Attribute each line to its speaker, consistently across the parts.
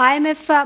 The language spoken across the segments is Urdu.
Speaker 1: IMF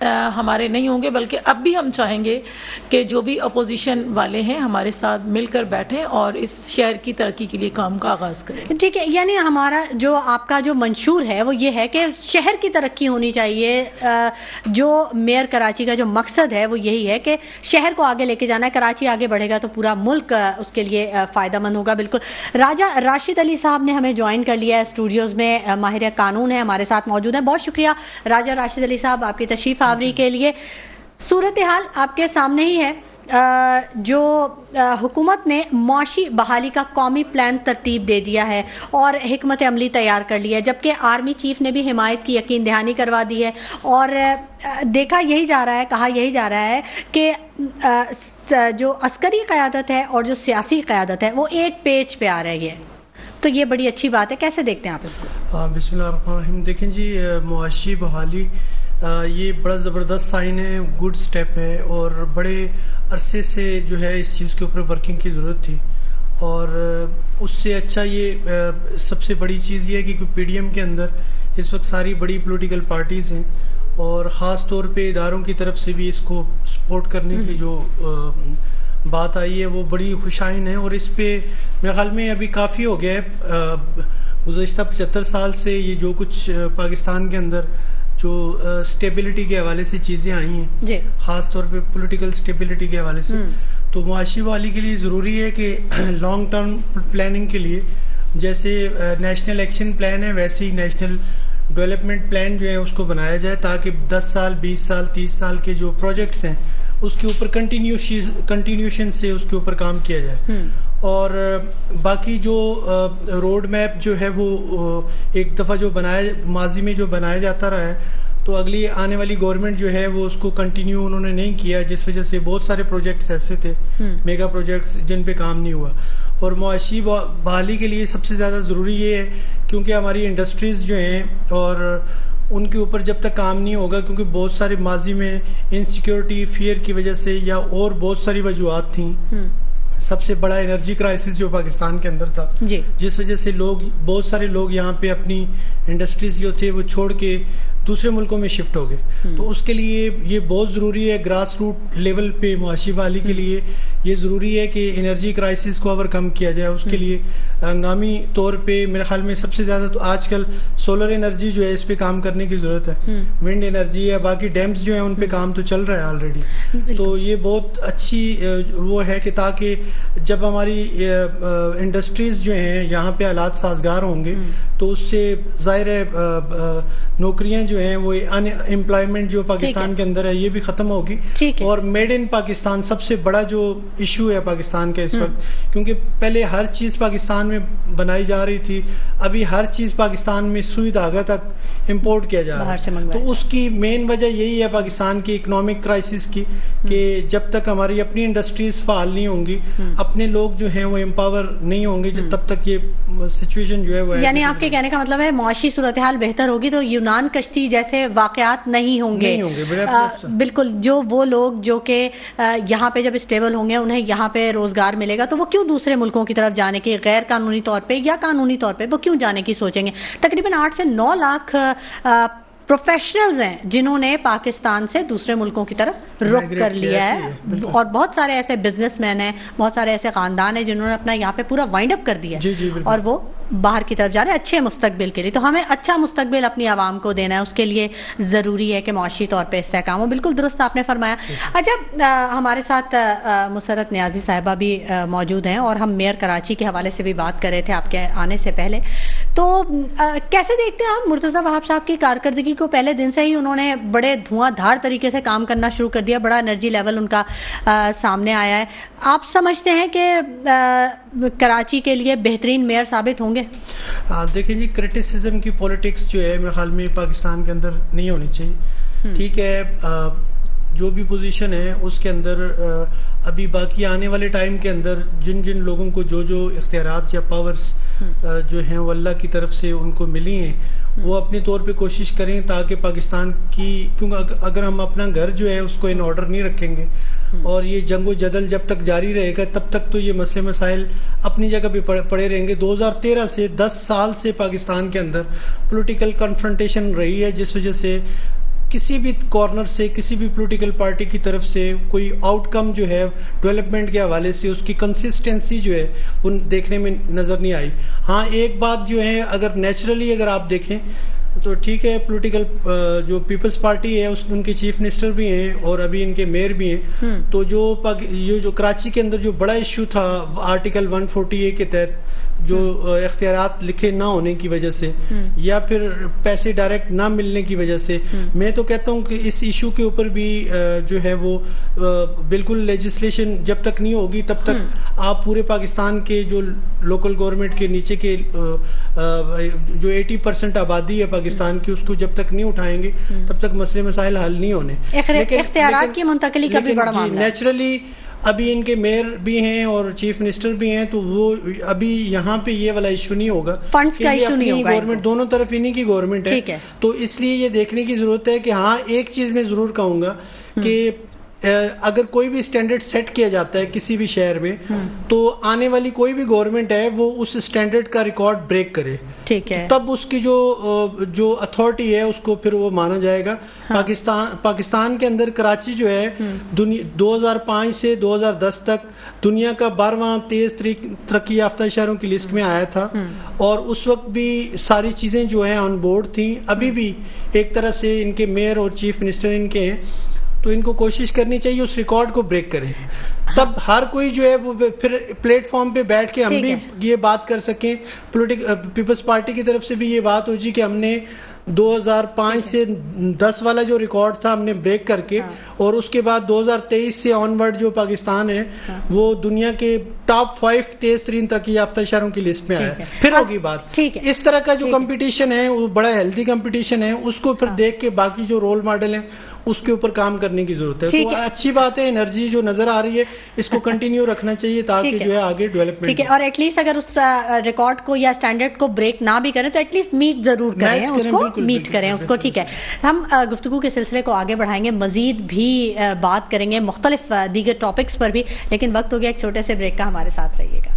Speaker 2: ہمارے نہیں ہوں گے، بلکہ اب بھی ہم چاہیں گے کہ جو بھی اپوزیشن والے ہیں ہمارے ساتھ مل کر بیٹھیں اور اس شہر کی ترقی کے لیے کام کا آغاز کریں.
Speaker 1: ٹھیک ہے، یعنی ہمارا جو آپ کا جو منشور ہے وہ یہ ہے کہ شہر کی ترقی ہونی چاہیے. جو میئر کراچی کا جو مقصد ہے وہ یہی ہے کہ شہر کو آگے لے کے جانا ہے. کراچی آگے بڑھے گا تو پورا ملک اس کے لیے فائدہ مند ہوگا. بالکل. راجہ راشد علی صاحب نے ہمیں جوائن کر لیا ہے اسٹوڈیوز میں، ماہر قانون ہے، ہمارے ساتھ موجود ہیں. بہت شکریہ راجہ راشد علی صاحب آپ کی تشریف آوری کے لیے. صورتحال آپ کے سامنے ہی ہے. جو حکومت نے معاشی بحالی کا قومی پلان ترتیب دے دیا ہے اور حکمت عملی تیار کر لی ہے، جبکہ آرمی چیف نے بھی حمایت کی یقین دہانی کروا دی ہے. اور دیکھا یہی جا رہا ہے، کہا یہی جا رہا ہے کہ جو عسکری قیادت ہے اور جو سیاسی قیادت ہے وہ ایک پیج پہ آ رہی ہے. تو یہ بڑی اچھی بات ہے. کیسے دیکھتے ہیں آپ اس کو؟
Speaker 3: بسم اللہ الرحمن الرحیم. دیکھیں جی، معاشی بحالی یہ بڑا زبردست سائن ہے، گڈ سٹیپ ہے، اور بڑے عرصے سے جو ہے اس چیز کے اوپر ورکنگ کی ضرورت تھی. اور اس سے اچھا یہ سب سے بڑی چیز یہ ہے کہ پی ڈی ایم کے اندر اس وقت ساری بڑی پولیٹیکل پارٹیز ہیں، اور خاص طور پہ اداروں کی طرف سے بھی اس کو سپورٹ کرنے کی جو بات آئی ہے وہ بڑی خوشائن ہے. اور اس پہ میرے خیال میں ابھی کافی ہو گیا ہے. گزشتہ 75 سال سے یہ جو کچھ پاکستان کے اندر جو سٹیبلٹی کے حوالے سے چیزیں آئی ہیں
Speaker 1: جی،
Speaker 3: خاص طور پہ پولیٹیکل سٹیبلٹی کے حوالے سے، تو معاشی بحالی کے لیے ضروری ہے کہ لانگ ٹرم پلاننگ کے لیے جیسے نیشنل ایکشن پلان ہے ویسے ہی نیشنل ڈیولپمنٹ پلان جو ہے اس کو بنایا جائے، تاکہ 10 سال 20 سال 30 سال کے جو پروجیکٹس ہیں اس کے اوپر کنٹینیوشن سے اس کے اوپر کام کیا جائے. اور باقی جو روڈ میپ جو ہے وہ ایک دفعہ جو ماضی میں جو بنایا جاتا رہا ہے، تو اگلی آنے والی گورنمنٹ جو ہے وہ اس کو کنٹینیو انہوں نے نہیں کیا، جس وجہ سے بہت سارے پروجیکٹس ایسے تھے میگا پروجیکٹس جن پہ کام نہیں ہوا. اور معاشی بحالی کے لیے سب سے زیادہ ضروری یہ ہے کیونکہ ہماری انڈسٹریز جو ہیں اور ان کے اوپر جب تک کام نہیں ہوگا، کیونکہ بہت سارے ماضی میں انسیکیورٹی فیئر کی وجہ سے یا اور بہت ساری وجوہات تھیں. سب سے بڑا انرجی کرائسس جو پاکستان کے اندر تھا، جس وجہ سے بہت سارے لوگ یہاں پہ اپنی انڈسٹریز جو تھے وہ چھوڑ کے دوسرے ملکوں میں شفٹ ہو گئے. تو اس کے لیے یہ بہت ضروری ہے، گراس روٹ لیول پہ معاشی بحالی کے لیے یہ ضروری ہے کہ انرجی کرائسس کو اوور کم کیا جائے. اس کے لیے ہنگامی طور پہ میرے خیال میں سب سے زیادہ تو آج کل سولر انرجی جو ہے اس پہ کام کرنے کی ضرورت ہے. ونڈ انرجی ہے، باقی ڈیمز جو ہیں ان پہ کام تو چل رہا ہے آلریڈی. تو یہ بہت اچھی وہ ہے کہ تاکہ جب ہماری انڈسٹریز جو ہیں یہاں پہ حالات سازگار ہوں گے تو اس سے ظاہر ہے نوکریاں جو ہیں وہ ان امپلائمنٹ جو پاکستان کے اندر ہے یہ بھی ختم ہوگی. اور میڈ ان پاکستان سب سے بڑا جو ایشو ہے پاکستان کا اس وقت، کیونکہ پہلے ہر چیز پاکستان میں بنائی جا رہی تھی، ابھی ہر چیز پاکستان میں سوئی دھاگا تک امپورٹ کیا جا رہا ہے. تو اس کی مین وجہ یہی ہے پاکستان کی اکنامک کرائسس کی، کہ جب تک ہماری اپنی انڈسٹریز فعال نہیں ہوں گی، اپنے لوگ جو ہیں وہ امپاور نہیں ہوں گے، تب تک یہ سچویشن جو ہے وہ، یعنی
Speaker 1: آپ کے کہنے کا مطلب ہے معاشی صورتحال بہتر ہوگی تو یونان کشتی جیسے واقعات نہیں ہوں گے. بالکل. جو وہ لوگ جو کہ یہاں پہ جب اسٹیبل ہوں گے انہیں یہاں پہ روزگار ملے گا تو وہ کیوں دوسرے ملکوں کی طرف جانے کی، غیر قانونی طور پہ یا قانونی طور پہ وہ کیوں جانے کی سوچیں گے. تقریباً 8 سے 9 لاکھ پروفیشنلز ہیں جنہوں نے پاکستان سے دوسرے ملکوں کی طرف رخ کر لیا ہے، اور بہت سارے ایسے بزنس مین ہیں، بہت سارے ایسے خاندان ہیں جنہوں نے اپنا یہاں پہ پورا وائنڈ اپ کر دیا اور وہ باہر کی طرف جا رہے ہیں اچھے مستقبل کے لیے. تو ہمیں اچھا مستقبل اپنی عوام کو دینا ہے، اس کے لیے ضروری ہے کہ معاشی طور پہ استحکام ہو. بالکل درست آپ نے فرمایا. اچھا، ہمارے ساتھ مسرت نیازی صاحبہ بھی موجود ہیں اور ہم میئر کراچی کے حوالے سے بھی بات کر رہے تھے آپ کے آنے سے پہلے. تو کیسے دیکھتے ہیں آپ مرتضیٰ وہاب صاحب کی کارکردگی کو؟ پہلے دن سے ہی انہوں نے بڑے دھواں دھار طریقے سے کام کرنا شروع کر دیا، بڑا انرجی لیول ان کا سامنے آیا ہے. آپ سمجھتے ہیں کہ کراچی کے لیے بہترین میئر ثابت ہوں گے؟
Speaker 3: دیکھیں جی، کرٹیسزم کی پولیٹکس جو ہے میرے خیال میں پاکستان کے اندر نہیں ہونی چاہیے. ٹھیک ہے، جو بھی پوزیشن ہے اس کے اندر ابھی باقی آنے والے ٹائم کے اندر جن جن لوگوں کو جو اختیارات یا پاورز جو ہیں وہ اللہ کی طرف سے ان کو ملی ہیں، وہ اپنے طور پہ کوشش کریں تاکہ پاکستان کی، کیونکہ اگر ہم اپنا گھر جو ہے اس کو ان آرڈر نہیں رکھیں گے اور یہ جنگ و جدل جب تک جاری رہے گا تب تک تو یہ مسئلے مسائل اپنی جگہ پہ پڑے رہیں گے. 2013 سے 10 سال سے پاکستان کے اندر پولیٹیکل کنفرنٹیشن رہی ہے، جس وجہ سے کسی بھی کارنر سے کسی بھی پولیٹیکل پارٹی کی طرف سے کوئی آؤٹ کم جو ہے ڈیولپمنٹ کے حوالے سے اس کی کنسسٹنسی جو ہے وہ دیکھنے میں نظر نہیں آئی. ہاں ایک بات جو ہے اگر نیچرلی اگر آپ دیکھیں تو ٹھیک ہے, پولیٹیکل جو پیپلز پارٹی ہے ان کے چیف منسٹر بھی ہیں اور ابھی ان کے میئر بھی ہیں, تو جو کراچی کے اندر جو بڑا ایشو تھا آرٹیکل 140A کے تحت جو اختیارات لکھے نہ ہونے کی وجہ سے یا پھر پیسے ڈائریکٹ نہ ملنے کی وجہ سے, میں تو کہتا ہوں کہ اس ایشو کے اوپر بھی جو ہے وہ بالکل لیجسلیشن جب تک نہیں ہوگی تب تک آپ پورے پاکستان کے جو لوکل گورنمنٹ کے نیچے کے جو 80% آبادی ہے پاکستان کی اس کو جب تک نہیں اٹھائیں گے تب تک مسئلے مسائل حل نہیں ہونے.
Speaker 1: اختیارات کی منتقلی کا بھی بڑا معاملہ ہے.
Speaker 3: نیچرلی ابھی ان کے میئر بھی ہیں اور چیف منسٹر بھی ہیں, تو وہ ابھی یہاں پہ یہ والا ایشو نہیں ہوگا,
Speaker 1: فنڈز کا ایشو نہیں ہوگا.
Speaker 3: گورنمنٹ دونوں طرف انہی کی گورنمنٹ ہے, تو اس لیے یہ دیکھنے کی ضرورت ہے کہ ہاں ایک چیز میں ضرور کہوں گا کہ اگر کوئی بھی اسٹینڈرڈ سیٹ کیا جاتا ہے کسی بھی شہر میں تو آنے والی کوئی بھی گورنمنٹ ہے وہ اس اسٹینڈرڈ کا ریکارڈ بریک کرے,
Speaker 1: ٹھیک ہے,
Speaker 3: تب اس کی جو اتھارٹی ہے اس کو پھر وہ مانا جائے گا. پاکستان کے اندر کراچی جو ہے 2005 سے 2010 تک دنیا کا 12واں تیز ترقی یافتہ شہروں کی لسٹ میں آیا تھا, اور اس وقت بھی ساری چیزیں جو ہیں آن بورڈ تھیں. ابھی بھی ایک طرح سے ان کے میئر اور چیف منسٹر ان کے ہیں, تو ان کو کوشش کرنی چاہیے اس ریکارڈ کو بریک کریں, تب ہر کوئی جو ہے وہ پھر پلیٹ فارم پہ بیٹھ کے ہم بھی یہ بات کر سکیں. پیپلز پارٹی کی طرف سے بھی یہ بات ہو جی کہ ہم نے 2005 سے 10 والا جو ریکارڈ تھا ہم نے بریک کر کے, اور اس کے بعد 2023 سے آن ورڈ جو پاکستان ہے وہ دنیا کے ٹاپ 5 تیز ترین ترقی یافتہ شہروں کی لسٹ میں آیا. پھر ہوگی بات. اس طرح کا جو کمپٹیشن ہے وہ بڑا ہیلدی کمپٹیشن ہے, اس کو پھر دیکھ کے باقی جو رول ماڈل ہیں اس کے اوپر کام کرنے کی ضرورت ہے. تو اچھی بات ہے, انرجی جو نظر آ رہی ہے اس کو کنٹینیو رکھنا چاہیے تاکہ جو ہے آگے ڈیولپمنٹ.
Speaker 1: ٹھیک ہے, اور ایٹ لیسٹ اگر اس ریکارڈ کو یا اسٹینڈرڈ کو بریک نہ بھی کریں تو ایٹ لیسٹ میٹ ضرور کریں, اس کو میٹ کریں اس کو. ٹھیک ہے, ہم گفتگو کے سلسلے کو آگے بڑھائیں گے, مزید بھی بات کریں گے مختلف دیگر ٹاپکس پر بھی, لیکن وقت ہو گیا ایک چھوٹے سے بریک کا. ہمارے ساتھ رہیے گا.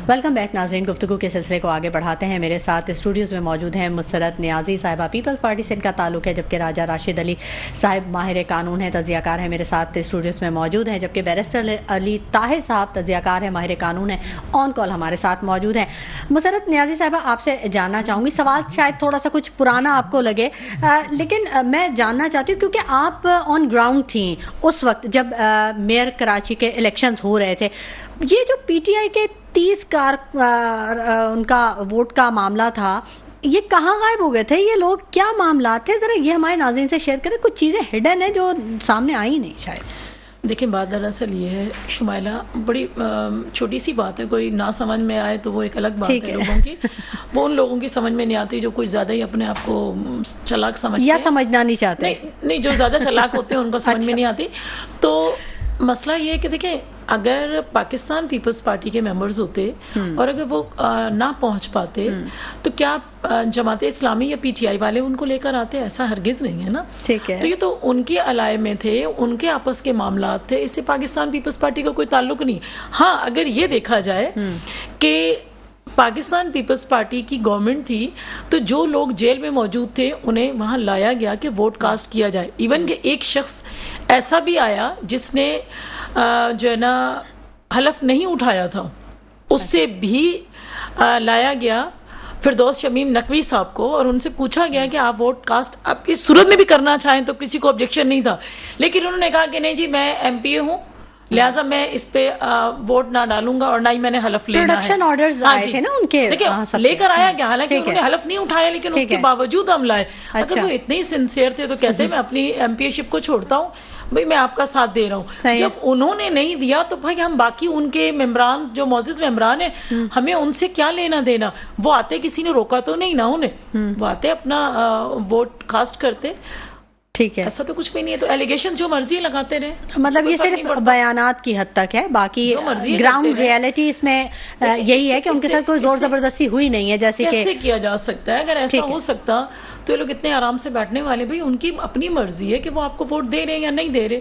Speaker 1: ویلکم بیک ناظرین, گفتگو کے سلسلے کو آگے بڑھاتے ہیں. میرے ساتھ اسٹوڈیوز میں موجود ہیں مسرت نیازی صاحبہ, پیپلز پارٹی سے ان کا تعلق ہے, جبکہ راجہ راشد علی صاحب ماہر قانون ہیں, تجزیہ کار ہیں, میرے ساتھ اسٹوڈیوز میں موجود ہیں, جبکہ بیرسٹر علی طاہر صاحب تجزیہ کار ہیں, ماہر قانون ہیں, آن کال ہمارے ساتھ موجود ہیں. مسرت نیازی صاحبہ, آپ سے جاننا چاہوں گی, سوال شاید تھوڑا سا کچھ پرانا آپ کو لگے, لیکن میں جاننا چاہتی ہوں کیونکہ آپ آن گراؤنڈ تھیں اس وقت جب میئر کراچی کے الیکشنز ہو رہے تھے. یہ جو پی ٹی آئی کے 30 ان کا ووٹ کا معاملہ تھا, یہ کہاں غائب ہو گئے تھے یہ لوگ, کیا معاملات تھے, ذرا یہ ہمارے ناظرین سے شیئر کریں. کچھ چیزیں ہڈن ہیں جو سامنے آئی نہیں شاید.
Speaker 2: دیکھیں بات دراصل یہ ہے شمائلہ, بڑی چھوٹی سی بات ہے, کوئی نہ سمجھ میں آئے تو وہ ایک الگ بات ہے لوگوں کی, وہ ان لوگوں کی سمجھ میں نہیں آتی جو کچھ زیادہ ہی اپنے آپ کو چلاک سمجھتے ہیں,
Speaker 1: یا سمجھنا نہیں چاہتے.
Speaker 2: نہیں, جو زیادہ چلاک ہوتے ہیں ان کو سمجھ میں نہیں آتی. تو مسئلہ یہ ہے کہ دیکھیں, اگر پاکستان پیپلز پارٹی کے ممبرز ہوتے اور اگر وہ نہ پہنچ پاتے تو کیا جماعت اسلامی یا پی ٹی آئی والے ان کو لے کر آتے؟ ایسا ہرگز نہیں ہے نا. ٹھیک ہے, تو یہ تو ان کے علائے میں تھے, ان کے آپس کے معاملات تھے, اس سے پاکستان پیپلز پارٹی کا کوئی تعلق نہیں. ہاں اگر یہ دیکھا جائے کہ پاکستان پیپلز پارٹی کی گورنمنٹ تھی تو جو لوگ جیل میں موجود تھے انہیں وہاں لایا گیا کہ ووٹ کاسٹ کیا جائے. ایون کہ ایک شخص ایسا بھی آیا جس نے جو ہے نا حلف نہیں اٹھایا تھا, اس سے بھی لایا گیا فردوس شمیم نقوی صاحب کو, اور ان سے پوچھا گیا کہ آپ ووٹ کاسٹ اب اس صورت میں بھی کرنا چاہیں تو کسی کو آبجیکشن نہیں تھا, لیکن انہوں نے کہا کہ نہیں جی میں ایم پی اے ہوں لہٰذا میں اس پہ ووٹ نہ ڈالوں گا اور نہ ہی میں نے حلف لینا ہے.
Speaker 1: پروڈکشن آرڈرز آئے تھے نا ان کے,
Speaker 2: دیکھیں لے کر آیا گیا, حالانکہ انہوں نے حلف نہیں اٹھایا لیکن اس کے باوجود ہم لائے. اگر وہ اتنے ہی سنسیئر تھے تو کہتے میں اپنی ایم پی اے شپ کو چھوڑتا ہوں, بھائی میں آپ کا ساتھ دے رہا ہوں. جب انہوں نے نہیں دیا تو بھائی ہم باقی ان کے ممبران جو معزز ممبران ہیں ہمیں ان سے کیا لینا دینا. وہ آتے کسی نے روکا تو نہیں نا انہیں, وہ آتے اپنا ووٹ کاسٹ کرتے. ٹھیک ہے, ایسا تو کچھ بھی نہیں ہے. تو ایلیگیشن جو مرضی لگاتے رہے,
Speaker 1: مطلب یہ صرف بیانات کی حد تک ہے, باقی گراؤنڈ ریئلٹی اس میں یہی ہے کہ ان کے ساتھ کوئی زور زبردستی ہوئی نہیں ہے. جیسے کہ
Speaker 2: کیسے کیا جا سکتا ہے؟ اگر ایسا ہو سکتا تو یہ لوگ اتنے آرام سے بیٹھنے والے, بھائی ان کی اپنی مرضی ہے کہ وہ آپ کو ووٹ دے رہے ہیں یا نہیں دے رہے.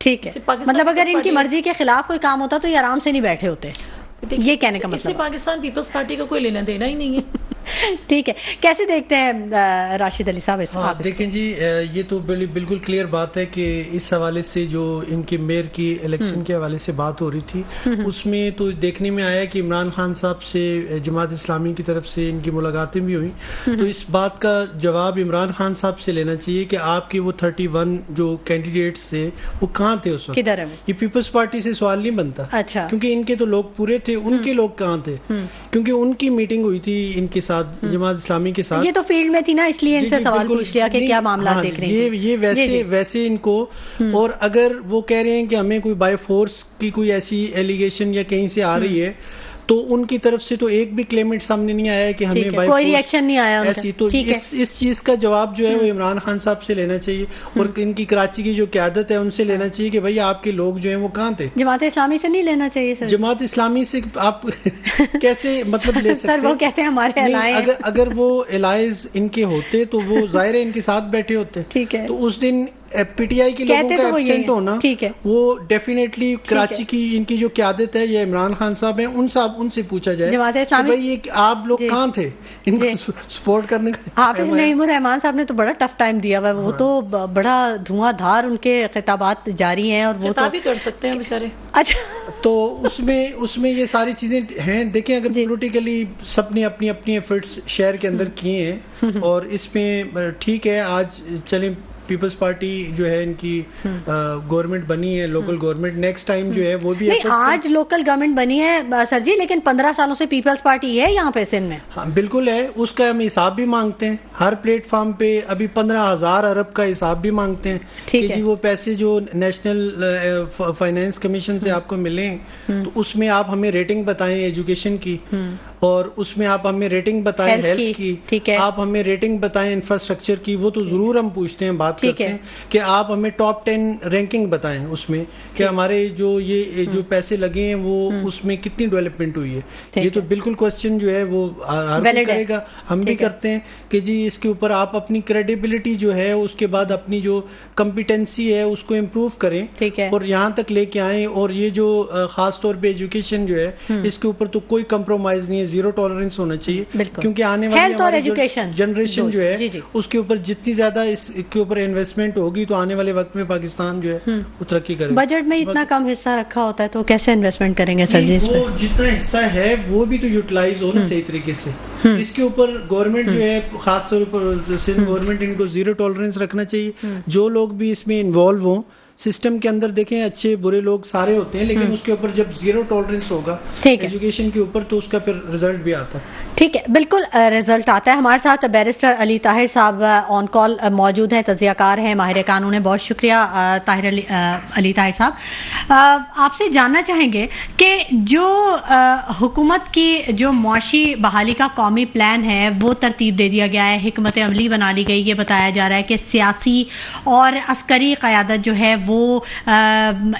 Speaker 1: ٹھیک ہے, مطلب اگر ان کی مرضی کے خلاف کوئی کام ہوتا تو یہ آرام سے نہیں بیٹھے ہوتے, یہ کہنے کا مطلب.
Speaker 2: اس سے پاکستان پیپلز پارٹی کا کوئی لینا دینا ہی نہیں ہے.
Speaker 1: ٹھیک ہے, کیسے دیکھتے ہیں راشد علی صاحب اس کو؟
Speaker 3: دیکھیں جی, یہ تو بالکل کلیئر بات ہے کہ اس حوالے سے جو ان کے میئر کی الیکشن کے حوالے سے بات ہو رہی تھی, اس میں تو دیکھنے میں آیا کہ عمران خان صاحب سے جماعت اسلامی کی طرف سے ان کی ملاقاتیں بھی ہوئی, تو اس بات کا جواب عمران خان صاحب سے لینا چاہیے کہ آپ کے وہ 31 جو کینڈیڈیٹس تھے وہ کہاں تھے اس وقت.
Speaker 1: کدھر ہے؟
Speaker 3: یہ پیپلز پارٹی سے سوال نہیں بنتا,
Speaker 1: اچھا,
Speaker 3: کیونکہ ان کے تو لوگ پورے تھے, ان کے لوگ کہاں تھے, کیونکہ ان کی میٹنگ ہوئی تھی ان کے ساتھ, جماعت اسلامی کے ساتھ.
Speaker 1: یہ تو فیلڈ میں تھی نا, اس لیے ان سے سوال پوچھ لیا کہ کیا معاملات دیکھ رہے ہیں.
Speaker 3: یہ ویسے ان کو, اور اگر وہ کہہ رہے ہیں کہ ہمیں کوئی بائی فورس کی کوئی ایسی ایلیگیشن یا کہیں سے آ رہی ہے, تو ان کی طرف سے تو ایک بھی کلیمنٹ سامنے نہیں آیا کہ ہمیں بائی
Speaker 1: کوئی ری ایکشن نہیں آیا
Speaker 3: ایسی. تو اس چیز کا جواب جو ہے وہ عمران خان صاحب سے لینا چاہیے, اور ان کی کراچی کی جو قیادت ہے ان سے لینا چاہیے کہ بھائی آپ کے لوگ جو ہیں وہ کہاں تھے.
Speaker 1: جماعت اسلامی سے نہیں لینا چاہیے سر؟
Speaker 3: جماعت اسلامی سے آپ کیسے مطلب لے سکتے
Speaker 1: سر؟ وہ کہتے ہیں ہمارے الائے,
Speaker 3: اگر وہ الائز ان کے ہوتے تو وہ ظاہر ہے ان کے ساتھ بیٹھے ہوتے.
Speaker 1: ٹھیک ہے,
Speaker 3: تو اس دن پی ٹی آئی کے لوگوں کا ایبسنٹ ہونا, وہ ڈیفینیٹلی کراچی کی ان کی جو قیادت ہے یا عمران خان صاحب ہیں ان سے پوچھا جائے کہ بھائی یہ آپ لوگ کہاں تھے ان کو سپورٹ کرنے کا.
Speaker 1: حافظ نعیم الرحمان صاحب نے تو بڑا ٹف ٹائم دیا ہوا ہے, وہ تو بڑا دھواں دھار ان کے خطابات جاری ہیں, اور وہ تو
Speaker 2: بھی کر سکتے ہیں بیچارے.
Speaker 1: اچھا,
Speaker 3: تو اس میں یہ ساری چیزیں ہیں. دیکھیں اگر پولیٹیکلی سب نے اپنی اپنی ایفرٹس شہر کے اندر کیے ہیں, اور اس میں ٹھیک ہے, آج چلیں پیپلز پارٹی جو ہے ان کی گورنمنٹ بنی ہے, لوکل گورنمنٹ, نیکسٹ ٹائم جو ہے وہ بھی
Speaker 1: آج لوکل گورنمنٹ بنی ہے سر جی, لیکن 15 سالوں سے پیپلز پارٹی ہے یہاں پہ سندھ میں.
Speaker 3: ہاں بالکل ہے, اس کا ہم حساب بھی مانگتے ہیں ہر پلیٹ فارم پہ. ابھی 15,000 ارب کا حساب بھی مانگتے ہیں کہ جی وہ پیسے جو نیشنل فائنینس کمیشن سے آپ کو ملیں, تو اس میں آپ ہمیں ریٹنگ بتائیں ایجوکیشن کی, اور اس میں آپ ہمیں ریٹنگ بتائیں ہیلتھ کی, آپ ہمیں ریٹنگ بتائیں انفراسٹرکچر کی. وہ تو ضرور ہم پوچھتے ہیں, بات کرتے ہیں کہ آپ ہمیں ٹاپ 10 رینکنگ بتائیں اس میں کہ ہمارے جو یہ جو پیسے لگے ہیں وہ اس میں کتنی ڈیولپمنٹ ہوئی ہے. یہ تو بالکل کوشچن جو ہے وہ ہر کوئی کرے گا, ہم بھی کرتے ہیں کہ جی اس کے اوپر آپ اپنی کریڈیبلٹی جو ہے, اس کے بعد اپنی جو کمپیٹنسی ہے اس کو امپروو کریں, اور یہاں تک لے کے آئیں. اور یہ جو خاص طور پہ ایجوکیشن جو ہے اس کے اوپر تو کوئی کمپرومائز نہیں ہے, زیرو ٹالرنس ہونا چاہیے, کیونکہ آنے والی جنریشن جو ہے اس کے اوپر جتنی زیادہ اس کے اوپر انویسٹمنٹ ہوگی تو آنے والے وقت میں پاکستان جو ہے وہ ترقی کرے.
Speaker 1: بجٹ میں اتنا کم حصہ رکھا ہوتا ہے تو کیسے انویسٹمنٹ کریں گے سر جی؟
Speaker 3: وہ جتنا حصہ ہے وہ بھی تو یوٹیلائز ہو نا صحیح طریقے سے. اس کے اوپر گورنمنٹ جو ہے خاص طور پر سندھ گورنمنٹ ان کو زیرو ٹالرنس رکھنا چاہیے. جو لوگ بھی اس میں انوالو ہوں سسٹم کے اندر, دیکھیں اچھے برے لوگ سارے ہوتے ہیں, لیکن اس کے اوپر جب زیرو ٹالرنس ہوگا ایجوکیشن کے اوپر تو اس کا پھر رزلٹ بھی آتا ہے.
Speaker 1: ٹھیک ہے, بالکل رزلٹ آتا ہے. ہمارے ساتھ بیرسٹر علی طاہر صاحب آن کال موجود ہیں, تجزیہ کار ہیں, ماہر قانون ہیں. بہت شکریہ علی طاہر صاحب. آپ سے جاننا چاہیں گے کہ جو حکومت کی جو معاشی بحالی کا قومی پلان ہے وہ ترتیب دے دیا گیا ہے, حکمت عملی بنا لی گئی, یہ بتایا جا رہا ہے کہ سیاسی اور عسکری قیادت جو ہے وہ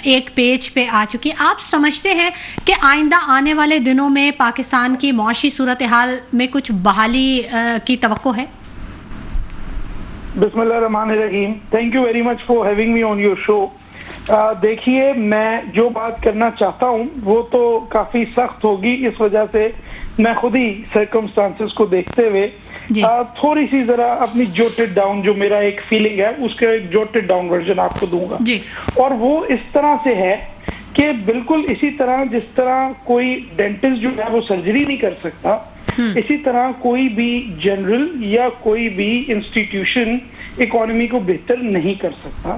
Speaker 1: ایک پیج پہ آ چکی. آپ سمجھتے ہیں کہ آئندہ آنے والے دنوں میں پاکستان کی معاشی صورتحال میں کچھ بحالی کی توقع ہے؟
Speaker 4: بسم اللہ الرحمن الرحیم. Thank you very much for having me on your show. دیکھیے, میں جو بات کرنا چاہتا ہوں وہ تو کافی سخت ہوگی, اس وجہ سے میں خود ہی سرکمسٹانسز کو دیکھتے ہوئے تھوڑی سی ذرا اپنی جوٹڈ ڈاؤن جو میرا ایک فیلنگ ہے اس کا ایک جوٹڈ ڈاؤن ورژن آپ کو دوں گا. اور وہ اس طرح سے ہے کہ بالکل اسی طرح جس طرح کوئی ڈینٹسٹ جو ہے وہ سرجری نہیں کر سکتا, اسی طرح کوئی بھی جنرل یا کوئی بھی انسٹیٹیوشن اکانومی کو بہتر نہیں کر سکتا.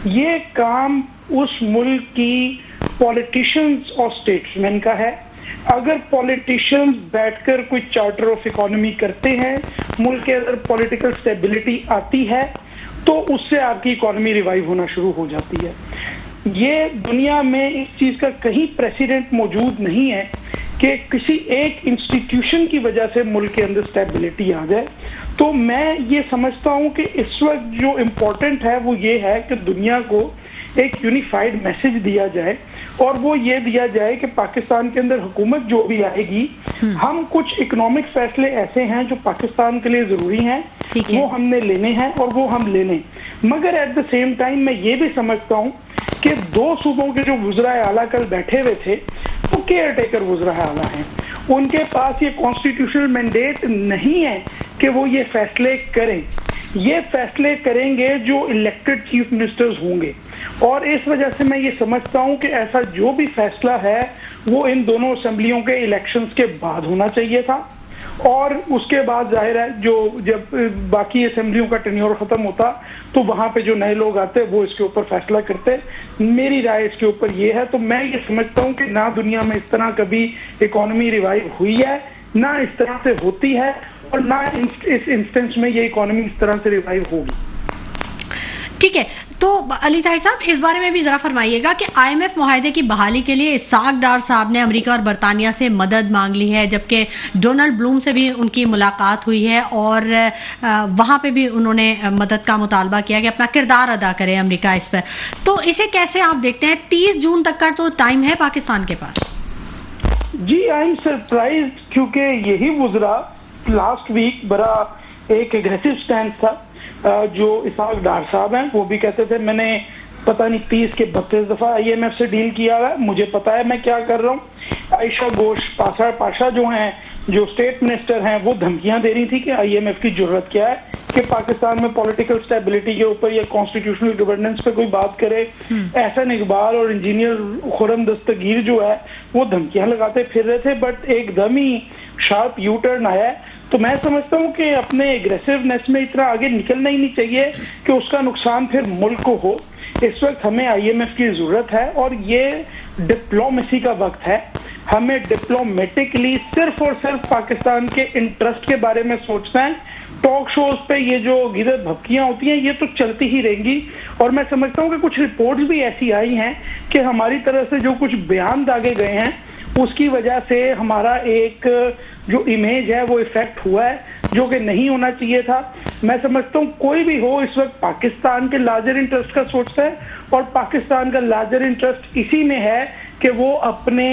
Speaker 4: یہ کام اس ملک کی پولیٹیشنز اور اسٹیٹس مین کا ہے. اگر پولیٹیشنز بیٹھ کر کوئی چارٹر آف اکانومی کرتے ہیں, ملک کے اندر پولیٹیکل اسٹیبلٹی آتی ہے, تو اس سے آپ کی اکانومی ریوائیو ہونا شروع ہو جاتی ہے. یہ دنیا میں اس چیز کا کہیں پریسیڈنٹ موجود نہیں ہے کہ کسی ایک انسٹیٹیوشن کی وجہ سے ملک کے اندر اسٹیبلٹی آ جائے. تو میں یہ سمجھتا ہوں کہ اس وقت جو امپورٹنٹ ہے وہ یہ ہے کہ دنیا کو ایک یونیفائڈ میسج دیا جائے, اور وہ یہ دیا جائے کہ پاکستان کے اندر حکومت جو بھی آئے گی, ہم کچھ اکنامک فیصلے ایسے ہیں جو پاکستان کے لیے ضروری ہیں, وہ ہم نے لینے ہیں اور وہ ہم لے لیں. مگر ایٹ دا سیم ٹائم میں یہ بھی سمجھتا ہوں کہ دو صوبوں کے جو وزرائے اعلیٰ کل بیٹھے ہوئے تھے وہ کیئر ٹیکر وزرائے اعلیٰ ہیں, ان کے پاس یہ کانسٹیٹیوشنل مینڈیٹ نہیں ہے کہ وہ یہ فیصلے کریں. یہ فیصلے کریں گے جو الیکٹڈ چیف منسٹرز ہوں گے, اور اس وجہ سے میں یہ سمجھتا ہوں کہ ایسا جو بھی فیصلہ ہے وہ ان دونوں اسمبلیوں کے الیکشنز کے بعد ہونا چاہیے تھا, اور اس کے بعد ظاہر ہے جو جب باقی اسمبلیوں کا ٹینیور ختم ہوتا تو وہاں پہ جو نئے لوگ آتے وہ اس کے اوپر فیصلہ کرتے. میری رائے اس کے اوپر یہ ہے. تو میں یہ سمجھتا ہوں کہ نہ دنیا میں اس طرح کبھی اکانومی ریوائیو ہوئی ہے, نہ اس طرح سے ہوتی ہے, اور نہ اس انسٹنس میں یہ اکانومی اس طرح سے ریوائیو ہوگی.
Speaker 1: ٹھیک ہے, تو علی طاہر صاحب اس بارے میں بھی ذرا فرمائیے گا کہ آئی ایم ایف معاہدے کی بحالی کے لیے اسحاق ڈار صاحب نے امریکہ اور برطانیہ سے مدد مانگ لی ہے, جبکہ ڈونلڈ بلوم سے بھی ان کی ملاقات ہوئی ہے اور وہاں پہ بھی انہوں نے مدد کا مطالبہ کیا کہ اپنا کردار ادا کرے امریکہ اس پر. تو اسے کیسے آپ دیکھتے ہیں؟ 30 جون تک کا تو ٹائم ہے پاکستان کے پاس.
Speaker 4: جی آئی ایم سرپرائزڈ, کیونکہ یہی گزرا لاسٹ ویک بڑا ایک اگریسو سٹینڈ تھا جو اسحاق ڈار صاحب ہیں. وہ بھی کہتے تھے میں نے پتہ نہیں 30 کے 32 دفعہ آئی ایم ایف سے ڈیل کیا ہوا ہے, مجھے پتا ہے میں کیا کر رہا ہوں. عائشہ گوش پاشا جو ہیں, جو اسٹیٹ منسٹر ہیں, وہ دھمکیاں دے رہی تھی کہ آئی ایم ایف کی ضرورت کیا ہے کہ پاکستان میں پولیٹیکل اسٹیبلٹی کے اوپر یا کانسٹیٹیوشنل گورننس پہ کوئی بات کرے. احسن اقبال اور انجینئر خرم دستگیر جو ہے وہ دھمکیاں لگاتے پھر رہے تھے, بٹ ایک دم ہی شارپ یو ٹرن آیا ہے. تو میں سمجھتا ہوں کہ اپنے اگریسونیس میں اتنا آگے نکلنا ہی نہیں چاہیے کہ اس کا نقصان پھر ملک کو ہو. اس وقت ہمیں آئی ایم ایف کی ضرورت ہے, اور یہ ڈپلومیسی کا وقت ہے. ہمیں ڈپلومیٹکلی صرف اور صرف پاکستان کے انٹرسٹ کے بارے میں سوچنا ہے. ٹاک شوز پہ یہ جو گدر بھبکیاں ہوتی ہیں یہ تو چلتی ہی رہیں گی, اور میں سمجھتا ہوں کہ کچھ رپورٹس بھی ایسی آئی ہیں کہ ہماری طرف سے جو کچھ بیان داغے گئے ہیں اس کی وجہ سے ہمارا ایک جو امیج ہے وہ افیکٹ ہوا ہے, جو کہ نہیں ہونا چاہیے تھا. میں سمجھتا ہوں کوئی بھی ہو اس وقت پاکستان کے لارجر انٹرسٹ کا سوچتا ہے, اور پاکستان کا لارجر انٹرسٹ اسی میں ہے کہ وہ اپنے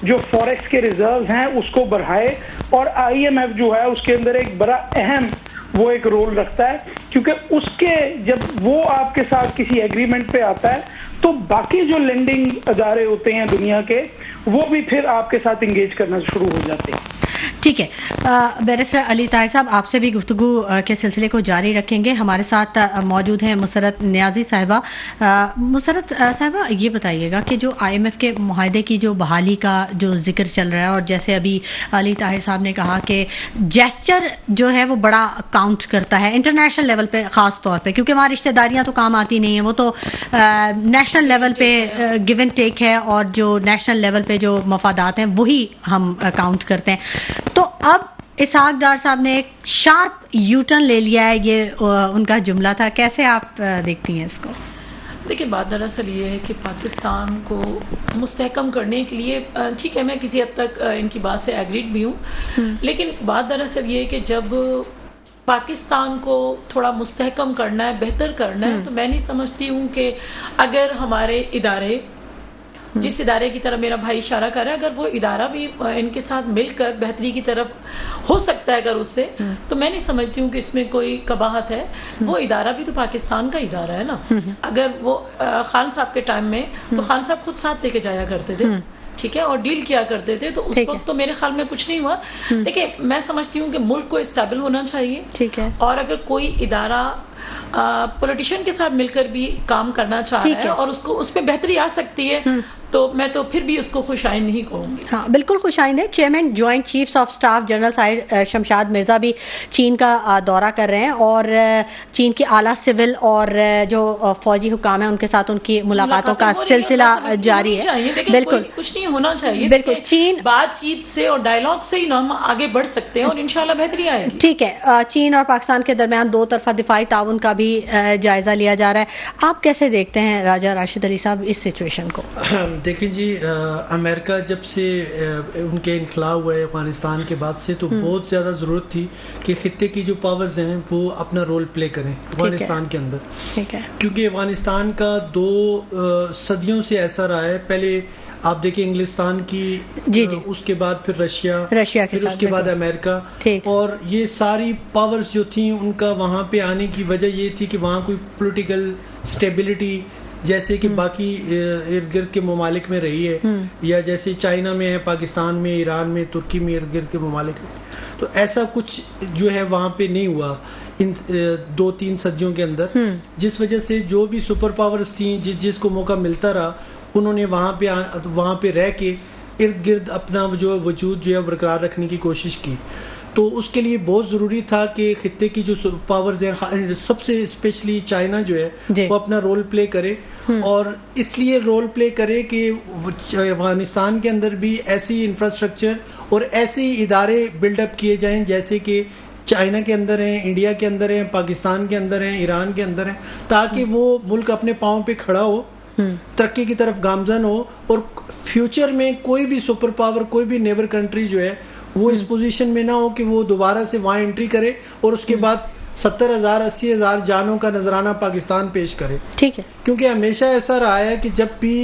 Speaker 4: جو فوریکس کے ریزروز ہیں اس کو بڑھائے, اور آئی ایم ایف جو ہے اس کے اندر ایک بڑا اہم وہ ایک رول رکھتا ہے, کیونکہ اس کے جب وہ آپ کے ساتھ کسی ایگریمنٹ پہ آتا ہے تو باقی جو لینڈنگ ادارے ہوتے ہیں دنیا کے وہ بھی پھر آپ کے ساتھ انگیج کرنا شروع ہو جاتے ہیں.
Speaker 1: ٹھیک ہے, بیرسٹر علی طاہر صاحب آپ سے بھی گفتگو کے سلسلے کو جاری رکھیں گے. ہمارے ساتھ موجود ہیں مسرت نیازی صاحبہ. مسرت صاحبہ یہ بتائیے گا کہ جو آئی ایم ایف کے معاہدے کی جو بحالی کا جو ذکر چل رہا ہے, اور جیسے ابھی علی طاہر صاحب نے کہا کہ جیسچر جو ہے وہ بڑا کاؤنٹ کرتا ہے انٹرنیشنل لیول پہ خاص طور پہ, کیونکہ وہاں رشتہ داریاں تو کام آتی نہیں ہیں, وہ تو نیشنل لیول پہ گیو اینڈ ٹیک ہے, اور جو نیشنل لیول پہ جو مفادات ہیں وہی ہم کاؤنٹ کرتے ہیں. تو اب اسحاق ڈار صاحب نے ایک شارپ یو ٹرن لے لیا ہے, یہ ان کا جملہ تھا. کیسے آپ دیکھتی ہیں اس کو؟
Speaker 2: دیکھیں بات دراصل یہ ہے کہ پاکستان کو مستحکم کرنے کے لیے ٹھیک ہے میں کسی حد تک ان کی بات سے ایگریڈ بھی ہوں, لیکن بات دراصل یہ ہے کہ جب پاکستان کو تھوڑا مستحکم کرنا ہے, بہتر کرنا ہے, تو میں نہیں سمجھتی ہوں کہ اگر ہمارے ادارے جس ادارے کی طرف میرا بھائی اشارہ کر رہا ہے, اگر وہ ادارہ بھی ان کے ساتھ مل کر بہتری کی طرف ہو سکتا ہے اگر اس سے, تو میں نہیں سمجھتی ہوں کہ اس میں کوئی قباحت ہے. وہ ادارہ بھی تو پاکستان کا ادارہ ہے نا. اگر وہ خان صاحب کے ٹائم میں تو خان صاحب خود ساتھ لے کے جایا کرتے تھے, ٹھیک ہے, اور ڈیل کیا کرتے تھے, تو اس وقت تو میرے خیال میں کچھ نہیں ہوا. دیکھیں میں سمجھتی ہوں کہ ملک کو اسٹیبل ہونا چاہیے,
Speaker 1: ٹھیک ہے,
Speaker 2: اور اگر کوئی ادارہ پولیٹیشین کے ساتھ مل کر بھی کام کرنا چاہ رہا ہے اور اس کو اس پہ بہتری آ سکتی ہے, تو میں تو پھر بھی اس کو خوش آئند نہیں کہوں گی.
Speaker 1: ہاں بالکل خوش آئند ہے. Chairman joint chiefs of staff general Shamshad Mirza بھی چین کا دورہ کر رہے ہیں, اور چین کے اعلیٰ سول اور جو فوجی حکام ہیں ان کے ساتھ ان کی ملاقاتوں کا سلسلہ جاری ہے. بالکل
Speaker 2: کچھ نہیں ہونا چاہیے,
Speaker 1: بالکل چین
Speaker 2: بات چیت سے اور ڈائلاگ سے ہی ہم آگے بڑھ سکتے ہیں, اور انشاءاللہ بہتری آئے گی.
Speaker 1: ٹھیک ہے, چین اور پاکستان کے درمیان دو طرفہ دفاعی تعاون کا بھی جائزہ لیا جا رہا ہے. آپ کیسے دیکھتے ہیں راجہ راشد علی صاحب اس سچویشن کو؟
Speaker 3: دیکھیں جی, امریکہ جب سے ان کے انخلا ہوا ہے افغانستان کے بعد سے, تو بہت زیادہ ضرورت تھی کہ خطے کی جو پاورز ہیں وہ اپنا رول پلے کریں افغانستان کے اندر, کیونکہ افغانستان کا 2 صدیوں سے ایسا رہا ہے. پہلے آپ دیکھیں انگلستان کی, اس کے بعد پھر رشیا, پھر اس کے بعد امریکہ, اور یہ ساری پاورز جو تھیں ان کا وہاں پہ آنے کی وجہ یہ تھی کہ وہاں کوئی پولیٹیکل اسٹیبلٹی جیسے کہ باقی ارد گرد کے ممالک میں رہی ہے, یا جیسے چائنا میں ہے, پاکستان میں, ایران میں, ترکی میں, ارد گرد کے ممالک میں. تو ایسا کچھ جو ہے وہاں پہ نہیں ہوا ان 2-3 صدیوں کے اندر, جس وجہ سے جو بھی سپر پاورز تھیں, جس کو موقع ملتا رہا, انہوں نے وہاں پہ رہ کے ارد گرد اپنا جو وجود جو ہے برقرار رکھنے کی کوشش کی. تو اس کے لیے بہت ضروری تھا کہ خطے کی جو پاورز ہیں, سب سے اسپیشلی چائنا جو ہے وہ اپنا رول پلے کرے, اور اس لیے رول پلے کرے کہ افغانستان کے اندر بھی ایسی انفراسٹرکچر اور ایسے ادارے بلڈ اپ کیے جائیں جیسے کہ چائنا کے اندر ہیں, انڈیا کے اندر ہیں, پاکستان کے اندر ہیں, ایران کے اندر ہیں, تاکہ وہ ملک اپنے پاؤں پہ کھڑا ہو, ترقی کی طرف گامزن ہو, اور فیوچر میں کوئی بھی سپر پاور, کوئی بھی نیبر کنٹری جو ہے وہ اس پوزیشن میں نہ ہو کہ وہ دوبارہ سے وہاں انٹری کرے اور اس کے بعد 70,000-80,000 جانوں کا نذرانہ پاکستان پیش کرے.
Speaker 1: ٹھیک ہے,
Speaker 3: کیونکہ ہمیشہ ایسا رہا ہے کہ جب بھی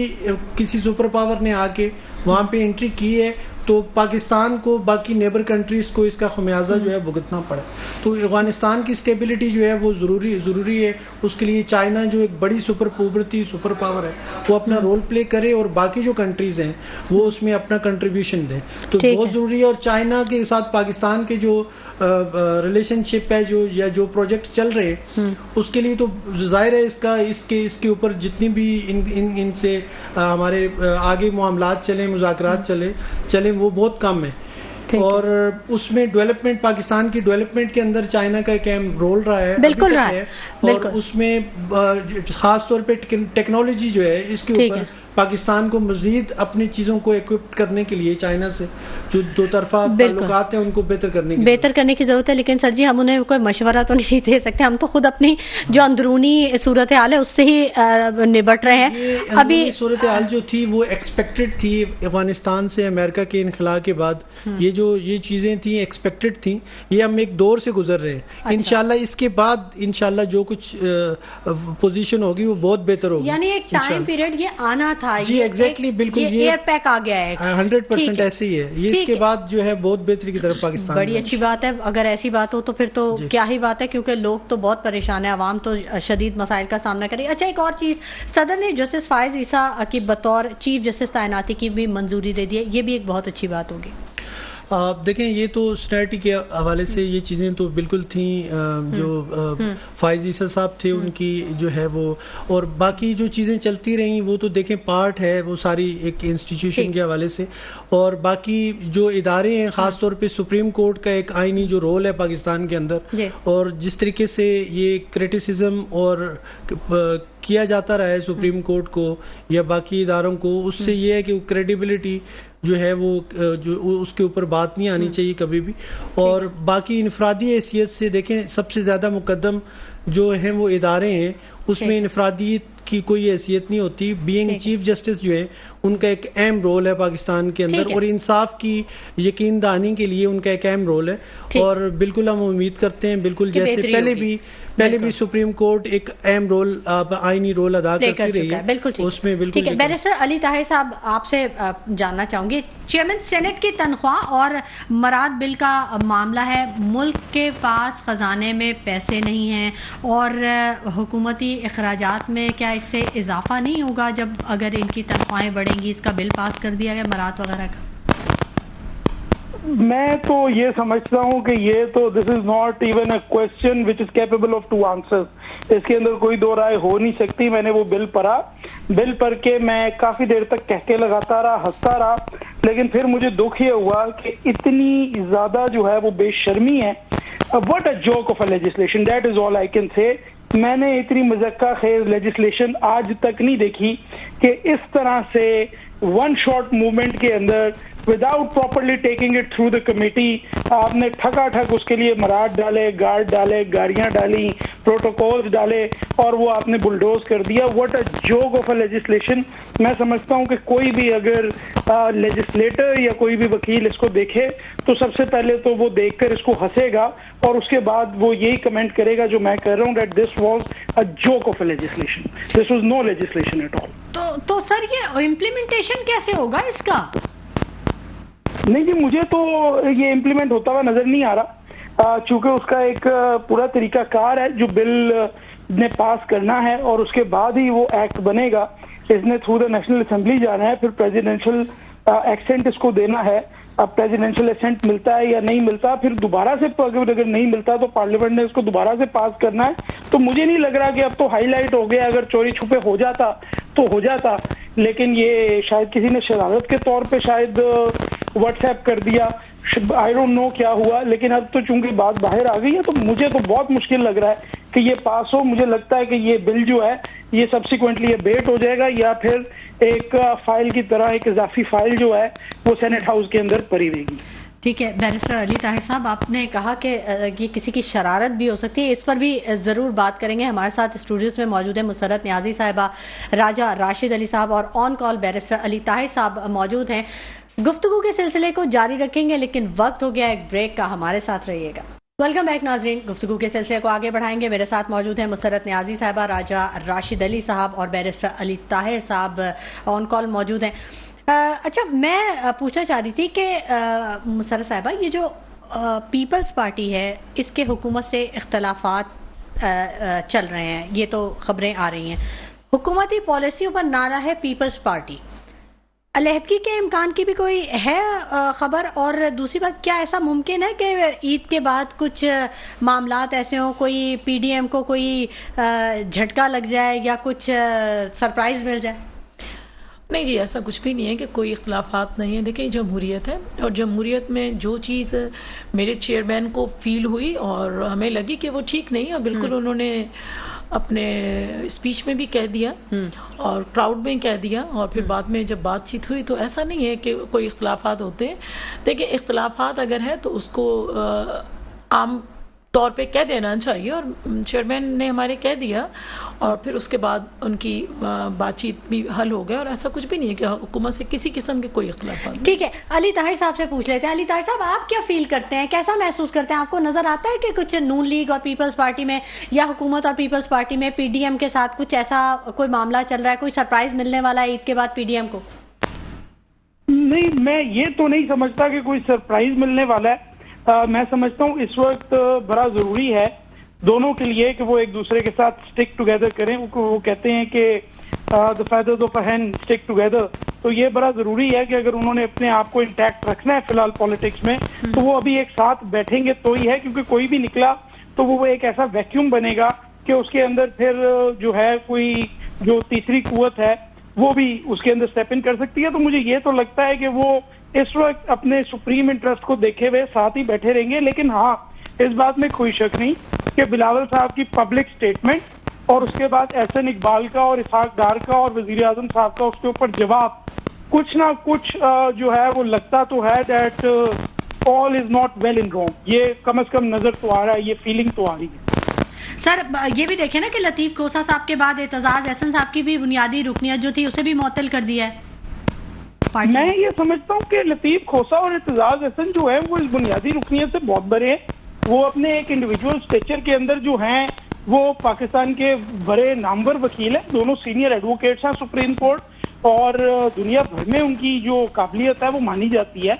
Speaker 3: کسی سپر پاور نے آ کے وہاں پہ انٹری کی ہے تو پاکستان کو, باقی نیبر کنٹریز کو اس کا خمیازہ جو ہے بھگتنا پڑا. تو افغانستان کی اسٹیبلٹی جو ہے وہ ضروری ہے. اس کے لیے چائنا جو ایک بڑی سپر پاور ہے وہ اپنا رول پلے کرے, اور باقی جو کنٹریز ہیں وہ اس میں اپنا کنٹریبیوشن دیں. تو بہت ضروری ہے. اور چائنا کے ساتھ پاکستان کے جو ریلیشن شپ ہے, جو پروجیکٹ چل رہے ہیں, اس کے لیے تو ظاہر ہے اس کے اوپر جتنی بھی ان سے ہمارے آگے معاملات چلیں, مذاکرات چلیں وہ بہت کم ہے. اور اس میں ڈیولپمنٹ, پاکستان کی ڈیولپمنٹ کے اندر چائنا کا ایک اہم رول رہا ہے,
Speaker 1: بالکل رہا ہے,
Speaker 3: اور اس میں خاص طور پہ ٹیکنالوجی جو ہے اس کے اوپر پاکستان کو مزید اپنی چیزوں کو ایکوپڈ کرنے کے لیے چائنا سے جو دو طرفہ تعلقات ہیں ان کو بہتر کرنے کی ضرورت
Speaker 1: ہے. لیکن سر جی ہم انہیں کوئی مشورہ تو نہیں دے سکتے, ہم تو خود اپنی جو اندرونی صورتحال ہے اس سے ہی نبٹ رہے ہیں. ابھی
Speaker 3: صورتحال جو تھی وہ ایکسپیکٹڈ تھی افغانستان سے امریکہ کے انخلاء کے بعد, یہ چیزیں تھیں ایکسپیکٹڈ تھیں. یہ ہم ایک دور سے گزر رہے ہیں. انشاءاللہ اس کے بعد انشاءاللہ جو کچھ پوزیشن ہوگی وہ بہت بہتر ہوگی.
Speaker 1: یعنی ایک ٹائم پیریڈ یہ آنا تھا.
Speaker 3: جی ایگزیکٹلی, بالکل, یہ
Speaker 1: ایئر پیک آ گیا ہے
Speaker 3: 100% ایسے ہی ہے. یہ اس کے بعد جو ہے بہت بہتری کی طرف پاکستان,
Speaker 1: بڑی اچھی بات ہے. اگر ایسی بات ہو تو پھر تو کیا ہی بات ہے, کیونکہ لوگ تو بہت پریشان ہیں, عوام تو شدید مسائل کا سامنا کرے. اچھا, ایک اور چیز, صدر نے جسٹس فائز عیسیٰ کی بطور چیف جسٹس تعیناتی کی بھی منظوری دے دی ہے, یہ بھی ایک بہت اچھی بات ہوگی.
Speaker 3: دیکھیں, یہ تو سینیٹی کے حوالے سے یہ چیزیں تو بالکل تھیں, جو فائز عیسیٰ صاحب تھے ان کی جو ہے وہ, اور باقی جو چیزیں چلتی رہیں وہ تو دیکھیں پارٹ ہے وہ ساری ایک انسٹیٹیوشن کے حوالے سے. اور باقی جو ادارے ہیں, خاص طور پہ سپریم کورٹ کا ایک آئینی جو رول ہے پاکستان کے اندر, اور جس طریقے سے یہ کریٹیسزم اور کیا جاتا رہا ہے سپریم کورٹ کو یا باقی اداروں کو, اس سے یہ ہے کہ کریڈیبلٹی جو ہے وہ اس کے اوپر بات نہیں آنی چاہیے کبھی بھی. اور باقی انفرادی حیثیت سے دیکھیں, سب سے زیادہ مقدم جو ہیں وہ ادارے ہیں, اس میں انفرادیت کی کوئی حیثیت نہیں ہوتی. بینگ چیف جسٹس جو ہے ان کا ایک اہم رول ہے پاکستان کے اندر, اور انصاف کی یقین دہانی کے لیے ان کا ایک اہم رول ہے. اور بالکل ہم امید کرتے ہیں, بالکل جیسے پہلے بھی سپریم کورٹ ایک اہم رول, آئینی رول ادا کرتی رہی ہے, اس میں بالکل.
Speaker 1: بیرسٹر علی طاہر صاحب, آپ سے جاننا چاہوں گی, چیئرمین سینٹ کی تنخواہ اور مراد بل کا معاملہ ہے. ملک کے پاس خزانے میں پیسے نہیں ہیں, اور حکومتی اخراجات میں کیا اس سے اضافہ نہیں ہوگا جب اگر ان کی تنخواہیں بڑھیں گی, اس کا بل پاس کر دیا گیا مراد وغیرہ کا؟
Speaker 4: میں تو یہ سمجھتا ہوں کہ یہ تو this is not even a question which is capable of to answer. اس کے اندر کوئی دو رائے ہو نہیں سکتی. میں نے وہ بل پڑھ کے میں کافی دیر تک کہکے لگاتا رہا, ہنستا رہا, لیکن پھر مجھے دکھ یہ ہوا کہ اتنی زیادہ جو ہے وہ بے شرمی ہے. What a joke of a legislation, that is all I can say. میں نے اتنی مذکر خیز لیجسلیشن آج تک نہیں دیکھی کہ اس طرح سے ون شارٹ موومنٹ کے اندر without properly taking it through the committee آپ نے ٹھکا ٹھک اس کے لیے مراد ڈالے, گارڈ ڈالے, گاڑیاں ڈالی, پروٹوکولز ڈالے, اور وہ آپ نے بلڈوز کر دیا. What a joke of a legislation. میں سمجھتا ہوں کہ کوئی بھی اگر لیجسلیٹر یا کوئی بھی وکیل اس کو دیکھے تو سب سے پہلے تو وہ دیکھ کر اس کو ہنسے گا, اور اس کے بعد وہ یہی کمنٹ کرے گا جو میں کر رہا ہوں, that this was a joke of a legislation, this was no legislation at all.
Speaker 1: تو سر یہ امپلیمنٹیشن کیسے ہوگا اس کا؟
Speaker 4: نہیں جی, مجھے تو یہ امپلیمنٹ ہوتا ہوا نظر نہیں آ رہا, چونکہ اس کا ایک پورا طریقہ کار ہے. جو بل نے پاس کرنا ہے اور اس کے بعد ہی وہ ایکٹ بنے گا. اس نے تھرو دا نیشنل اسمبلی جانا ہے, پھر پریزیڈینشیل ایکسنٹ اس کو دینا ہے. اب پریزیڈینشیل ایکسنٹ ملتا ہے یا نہیں ملتا, پھر دوبارہ سے اگر نہیں ملتا تو پارلیمنٹ نے اس کو دوبارہ سے پاس کرنا ہے. تو مجھے نہیں لگ رہا کہ اب تو ہائی لائٹ ہو گیا, اگر چوری چھپے ہو جاتا تو ہو جاتا, لیکن یہ شاید کسی نے شرارت کے طور پہ شاید واٹس ایپ کر دیا, آئی ڈونٹ نو کیا ہوا. لیکن اب تو چونکہ بات باہر آ گئی ہے تو مجھے تو بہت مشکل لگ رہا ہے کہ یہ پاس ہو. مجھے لگتا ہے کہ یہ بل جو ہے یہ سبسیکوینٹلی ابیٹ ہو جائے گا یا پھر ایک فائل کی طرح ایک اضافی فائل جو ہے وہ سینٹ ہاؤس کے اندر پڑی رہے گی.
Speaker 1: ٹھیک ہے بیرسٹر علی طاہر صاحب, آپ نے کہا کہ یہ کسی کی شرارت بھی ہو سکتی ہے, اس پر بھی ضرور بات کریں گے. ہمارے ساتھ اسٹوڈیوز میں موجود ہیں مسرت نیازی صاحبہ, راجہ راشد علی صاحب اور آن کال بیرسٹر علی طاہر صاحب موجود ہیں. گفتگو کے سلسلے کو جاری رکھیں گے لیکن وقت ہو گیا ایک بریک کا, ہمارے ساتھ رہیے گا. ویلکم بیک ناظرین, گفتگو کے سلسلے کو آگے بڑھائیں گے. میرے ساتھ موجود ہیں مسرت نیازی صاحبہ, راجہ راشد علی صاحب اور بیرسٹر علی طاہر صاحب آن کال موجود ہیں. اچھا, میں پوچھنا چاہ رہی تھی کہ مسرت صاحبہ, یہ جو پیپلز پارٹی ہے اس کے حکومت سے اختلافات چل رہے ہیں, یہ تو خبریں آ رہی ہیں. حکومتی پالیسیوں پر نعرہ ہے پیپلز پارٹی, علیحدگی کے امکان کی بھی کوئی ہے خبر؟ اور دوسری بات, کیا ایسا ممکن ہے کہ عید کے بعد کچھ معاملات ایسے ہوں, کوئی پی ڈی ایم کو کوئی جھٹکا لگ جائے یا کچھ سرپرائز مل جائے؟
Speaker 2: نہیں جی, ایسا کچھ بھی نہیں ہے کہ کوئی اختلافات نہیں ہیں. دیکھیں جمہوریت ہے اور جمہوریت میں جو چیز میرے چیئرمین کو فیل ہوئی اور ہمیں لگی کہ وہ ٹھیک نہیں, اور بالکل انہوں نے اپنے اسپیچ میں بھی کہہ دیا اور کراؤڈ میں کہہ دیا, اور پھر بعد میں جب بات چیت ہوئی تو ایسا نہیں ہے کہ کوئی اختلافات ہوتے ہیں. دیکھیں اختلافات اگر ہے تو اس کو عام طور پہ کہہ دینا چاہیے, اور چیئرمین نے ہمارے کہہ دیا اور پھر اس کے بعد ان کی بات چیت بھی حل ہو گیا, اور ایسا کچھ بھی نہیں ہے کہ حکومت سے کسی قسم کے کوئی اختلافات.
Speaker 1: ٹھیک ہے, علی طاہر صاحب سے پوچھ لیتے ہیں. علی طاہر صاحب, آپ کیا فیل کرتے ہیں, کیسا محسوس کرتے ہیں؟ آپ کو نظر آتا ہے کہ کچھ نون لیگ اور پیپلز پارٹی میں یا حکومت اور پیپلز پارٹی میں پی ڈی ایم کے ساتھ کچھ ایسا کوئی معاملہ چل رہا ہے, کوئی سرپرائز ملنے والا ہے عید کے بعد پی ڈی ایم کو؟
Speaker 4: نہیں, میں یہ تو نہیں سمجھتا کہ کوئی سرپرائز ملنے والا ہے. میں سمجھتا ہوں اس وقت بڑا ضروری ہے دونوں کے لیے کہ وہ ایک دوسرے کے ساتھ اسٹک ٹوگیدر کریں. وہ کہتے ہیں کہ the feathers of a hen stick together, تو یہ بڑا ضروری ہے کہ اگر انہوں نے اپنے آپ کو انٹیکٹ رکھنا ہے فی الحال پالیٹکس میں تو وہ ابھی ایک ساتھ بیٹھیں گے تو ہی ہے, کیونکہ کوئی بھی نکلا تو وہ ایک ایسا ویکیوم بنے گا کہ اس کے اندر پھر جو ہے کوئی جو تیسری قوت ہے وہ بھی اس کے اندر اسٹیپ ان کر سکتی ہے. تو مجھے یہ تو لگتا ہے کہ وہ اس وقت اپنے سپریم انٹرسٹ کو دیکھے ہوئے ساتھ ہی بیٹھے رہیں گے. لیکن ہاں, اس بات میں کوئی شک نہیں کہ بلاول صاحب کی پبلک سٹیٹمنٹ اور اس کے بعد احسن اقبال کا اور اسحاق ڈار کا اور وزیر اعظم صاحب کا اس کے اوپر جواب کچھ نہ کچھ جو ہے وہ لگتا تو ہے that all is not well in room. یہ کم از کم نظر تو آ رہا ہے, یہ فیلنگ تو آ رہی ہے.
Speaker 1: سر یہ بھی دیکھیں نا کہ لطیف کھوسہ صاحب کے بعد اعتزاز احسن صاحب کی بھی بنیادی رکنیت جو تھی اسے بھی معطل کر دیا ہے.
Speaker 4: میں یہ سمجھتا ہوں کہ لطیف کھوسہ اور اعتزاز احسن جو ہے وہ اس بنیادی رکنیت سے بہت بڑے ہیں. وہ اپنے ایک انڈیویجول اسٹیچر کے اندر جو ہیں وہ پاکستان کے بڑے نامور وکیل ہیں, دونوں سینئر ایڈوکیٹس ہیں سپریم کورٹ, اور دنیا بھر میں ان کی جو قابلیت ہے وہ مانی جاتی ہے.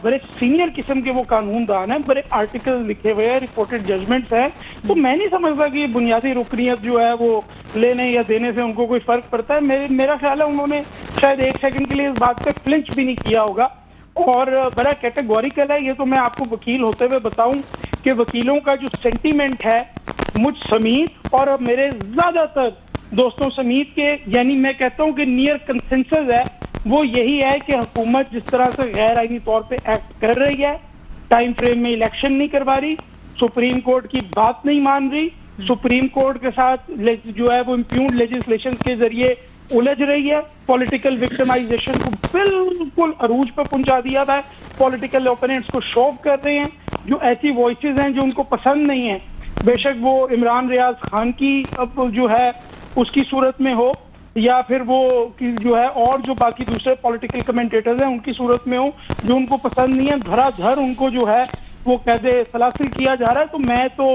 Speaker 4: بڑے سینئر قسم کے وہ قانون دان ہیں, بڑے آرٹیکل لکھے ہوئے ہیں, رپورٹڈ ججمنٹس ہیں. تو میں نہیں سمجھتا کہ یہ بنیادی رکنیت جو ہے وہ لینے یا دینے سے ان کو کوئی فرق پڑتا ہے. میرا خیال ہے انہوں نے شاید ایک سیکنڈ کے لیے اس بات پہ فلنچ بھی نہیں کیا ہوگا, اور بڑا کیٹیگوریکل ہے. یہ تو میں آپ کو وکیل ہوتے ہوئے بتاؤں کہ وکیلوں کا جو سینٹیمنٹ ہے مجھ سمیت اور میرے زیادہ تر دوستوں سمیت کے, یعنی میں کہتا ہوں کہ نیئر کنسنسس ہے, وہ یہی ہے کہ حکومت جس طرح سے غیر آئینی طور پہ ایکٹ کر رہی ہے, ٹائم فریم میں الیکشن نہیں کروا رہی, سپریم کورٹ کی بات نہیں مان رہی, سپریم کورٹ کے ساتھ جو ہے وہ امپیونڈ لیجسلیشن کے ذریعے الجھ رہی ہے, پولیٹیکل وکٹمائزیشن کو بالکل عروج پہ پہنچا دیا ہے, پولیٹیکل اوپوننٹس کو شو کر رہے ہیں, جو ایسی وائسز ہیں جو ان کو پسند نہیں ہیں, بے شک وہ عمران ریاض خان کی اب جو ہے اس کی صورت میں ہو یا پھر وہ جو ہے اور جو باقی دوسرے پولیٹیکل کمنٹیٹرز ہیں ان کی صورت میں ہو, جو ان کو پسند نہیں ہے دھڑا دھڑ ان کو جو ہے وہ قید سلاسل کیا جا رہا ہے. تو میں تو